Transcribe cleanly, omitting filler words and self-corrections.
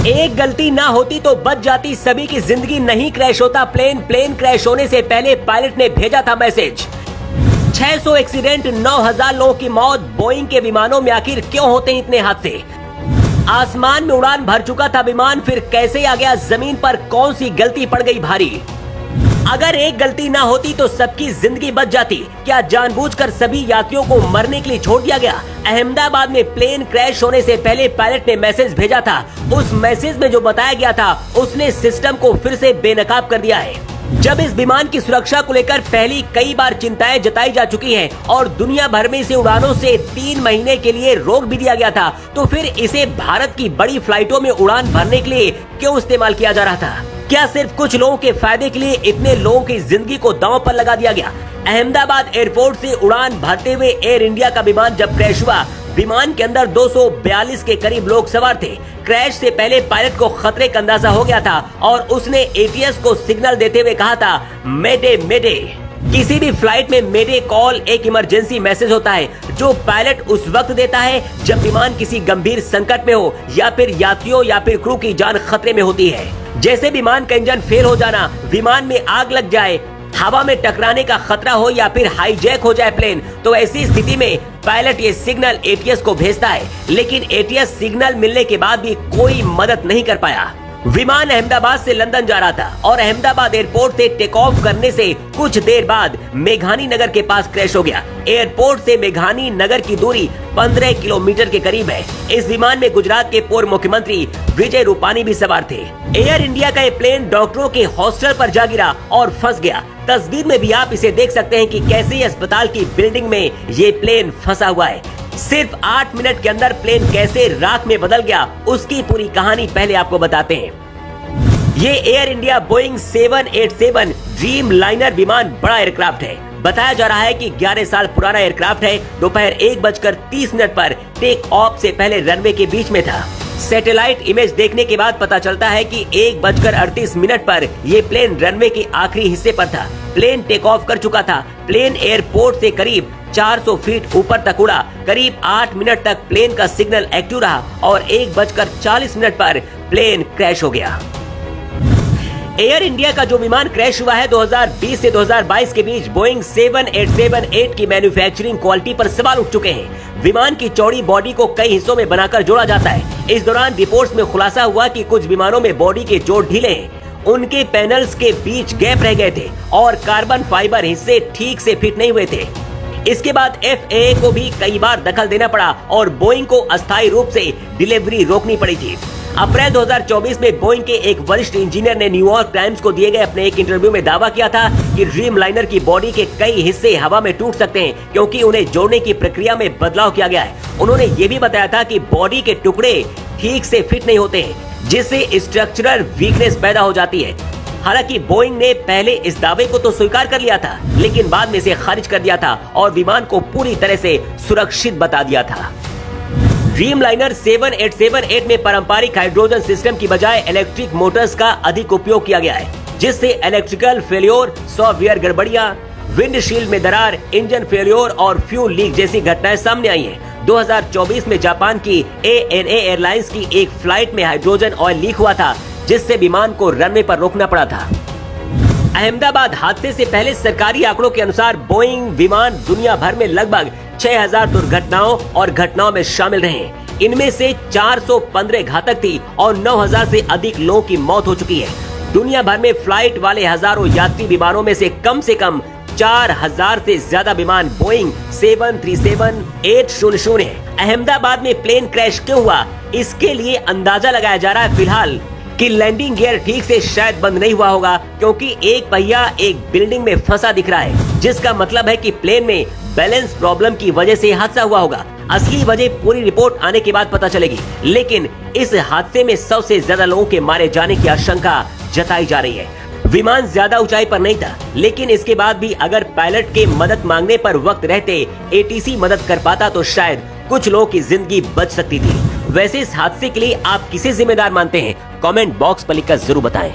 एक गलती ना होती तो बच जाती सभी की जिंदगी, नहीं क्रैश होता प्लेन। प्लेन क्रैश होने से पहले पायलट ने भेजा था मैसेज। 600 एक्सीडेंट, 9000 लोगों की मौत। बोइंग के विमानों में आखिर क्यों होते हैं इतने हादसे? आसमान में उड़ान भर चुका था विमान, फिर कैसे आ गया जमीन पर? कौन सी गलती पड़ गई भारी? अगर एक गलती ना होती तो सबकी जिंदगी बच जाती। क्या जानबूझकर सभी यात्रियों को मरने के लिए छोड़ दिया गया? अहमदाबाद में प्लेन क्रैश होने से पहले पायलट ने मैसेज भेजा था। उस मैसेज में जो बताया गया था उसने सिस्टम को फिर से बेनकाब कर दिया है। जब इस विमान की सुरक्षा को लेकर पहली कई बार चिंताएं जताई जा चुकी हैं और दुनिया भर में इसे उड़ानों से 3 महीने के लिए रोक भी दिया गया था, तो फिर इसे भारत की बड़ी फ्लाइटों में उड़ान भरने के लिए क्यों इस्तेमाल किया जा रहा था? क्या सिर्फ कुछ लोगों के फायदे के लिए इतने लोगों की जिंदगी को दांव पर लगा दिया गया? अहमदाबाद एयरपोर्ट से उड़ान भरते हुए एयर इंडिया का विमान जब क्रैश हुआ, विमान के अंदर 242 के करीब लोग सवार थे। क्रैश से पहले पायलट को खतरे का अंदाजा हो गया था और उसने एटीएस को सिग्नल देते हुए कहा था, मेडे मेडे। किसी भी फ्लाइट में मेडे कॉल एक इमरजेंसी मैसेज होता है जो पायलट उस वक्त देता है जब विमान किसी गंभीर संकट में हो या फिर यात्रियों या फिर क्रू की जान खतरे में होती है। जैसे विमान का इंजन फेल हो जाना, विमान में आग लग जाए, हवा में टकराने का खतरा हो या फिर हाईजैक हो जाए प्लेन, तो ऐसी स्थिति में पायलट ये सिग्नल एटीएस को भेजता है। लेकिन एटीएस सिग्नल मिलने के बाद भी कोई मदद नहीं कर पाया। विमान अहमदाबाद से लंदन जा रहा था और अहमदाबाद एयरपोर्ट से टेक ऑफ करने से कुछ देर बाद मेघानी नगर के पास क्रैश हो गया। एयरपोर्ट से मेघानी नगर की दूरी 15 किलोमीटर के करीब है। इस विमान में गुजरात के पूर्व मुख्यमंत्री विजय रूपानी भी सवार थे। एयर इंडिया का ये प्लेन डॉक्टरों के हॉस्टल पर जा गिरा और फंस गया। तस्वीर में भी आप इसे देख सकते हैं कि कैसे अस्पताल की बिल्डिंग में ये प्लेन फंसा हुआ है। सिर्फ 8 मिनट के अंदर प्लेन कैसे राख में बदल गया, उसकी पूरी कहानी पहले आपको बताते हैं। ये air India Boeing 787 dream liner विमान बड़ा एयरक्राफ्ट है। बताया जा रहा है कि 11 साल पुराना एयरक्राफ्ट है। दोपहर 1:30 पर टेक ऑफ से पहले रनवे के बीच में था। सैटेलाइट इमेज देखने के बाद पता चलता है कि 1:38 पर ये प्लेन रनवे के आखिरी हिस्से पर था। प्लेन टेक ऑफ कर चुका था। प्लेन एयरपोर्ट से करीब 400 फीट ऊपर तक उड़ा। करीब 8 मिनट तक प्लेन का सिग्नल एक्टिव रहा और 1:40 पर प्लेन क्रैश हो गया। एयर इंडिया का जो विमान क्रैश हुआ है 2020 से 2022 के बीच बोइंग 7878 की मैन्युफैक्चरिंग क्वालिटी पर सवाल उठ चुके हैं। विमान की चौड़ी बॉडी को कई हिस्सों में बनाकर जोड़ा जाता है। इस दौरान रिपोर्ट्स में खुलासा हुआ कि कुछ विमानों में बॉडी के जोड़ ढीले हैं, उनके पैनल्स के बीच गैप रह गए थे और कार्बन फाइबर हिस्से ठीक से फिट नहीं हुए थे। इसके बाद FAA को भी कई बार दखल देना पड़ा और बोइंग को अस्थायी रूप से डिलीवरी रोकनी पड़ी थी। अप्रैल 2024 में बोइंग के एक वरिष्ठ इंजीनियर ने न्यूयॉर्क टाइम्स को दिए गए अपने एक इंटरव्यू में दावा किया था कि ड्रीम लाइनर की बॉडी के कई हिस्से हवा में टूट सकते हैं क्योंकि उन्हें जोड़ने की प्रक्रिया में बदलाव किया गया है। उन्होंने ये भी बताया था कि बॉडी के टुकड़े ठीक से फिट नहीं होते हैं, जिससे स्ट्रक्चरल वीकनेस पैदा हो जाती है। हालांकि बोइंग ने पहले इस दावे को तो स्वीकार कर लिया था, लेकिन बाद में इसे खारिज कर दिया था और विमान को पूरी तरह से सुरक्षित बता दिया था। ड्रीम लाइनर 7878 में पारंपरिक हाइड्रोजन सिस्टम की बजाय इलेक्ट्रिक मोटर्स का अधिक उपयोग किया गया है, जिससे इलेक्ट्रिकल फेल्योर, सॉफ्टवेयर गड़बड़ियां, विंडशील्ड में दरार, इंजन फेल्योर और फ्यूल लीक जैसी घटनाएं सामने आई हैं। 2024 में जापान की ANA एयरलाइंस की एक फ्लाइट में हाइड्रोजन ऑयल लीक हुआ था, जिससे विमान को रनवे पर रोकना पड़ा था। अहमदाबाद हादसे से पहले सरकारी आंकड़ों के अनुसार बोइंग विमान दुनिया भर में लगभग 6000 दुर्घटनाओं और घटनाओं में शामिल रहे। इनमें से 415 घातक थी और 9000 से अधिक लोगों की मौत हो चुकी है। दुनिया भर में फ्लाइट वाले हजारों यात्री विमानों में से कम 4000 से ज्यादा विमान बोइंग 737-800 है। अहमदाबाद में प्लेन क्रैश क्यों हुआ, इसके लिए अंदाजा लगाया जा रहा है फिलहाल कि लैंडिंग गियर ठीक से शायद बंद नहीं हुआ होगा, क्योंकि एक पहिया एक बिल्डिंग में फंसा दिख रहा है, जिसका मतलब है कि प्लेन में बैलेंस प्रॉब्लम की वजह से हादसा हुआ होगा। असली वजह पूरी रिपोर्ट आने के बाद पता चलेगी, लेकिन इस हादसे में सबसे ज्यादा लोगों के मारे जाने की आशंका जताई जा रही है। विमान ज्यादा ऊंचाई पर नहीं था, लेकिन इसके बाद भी अगर पायलट के मदद मांगने पर वक्त रहते ATC मदद कर पाता तो शायद कुछ लोगों की जिंदगी बच सकती थी। वैसे इस हादसे के लिए आप किसे जिम्मेदार मानते हैं? कमेंट बॉक्स पर लिखकर जरूर बताएं।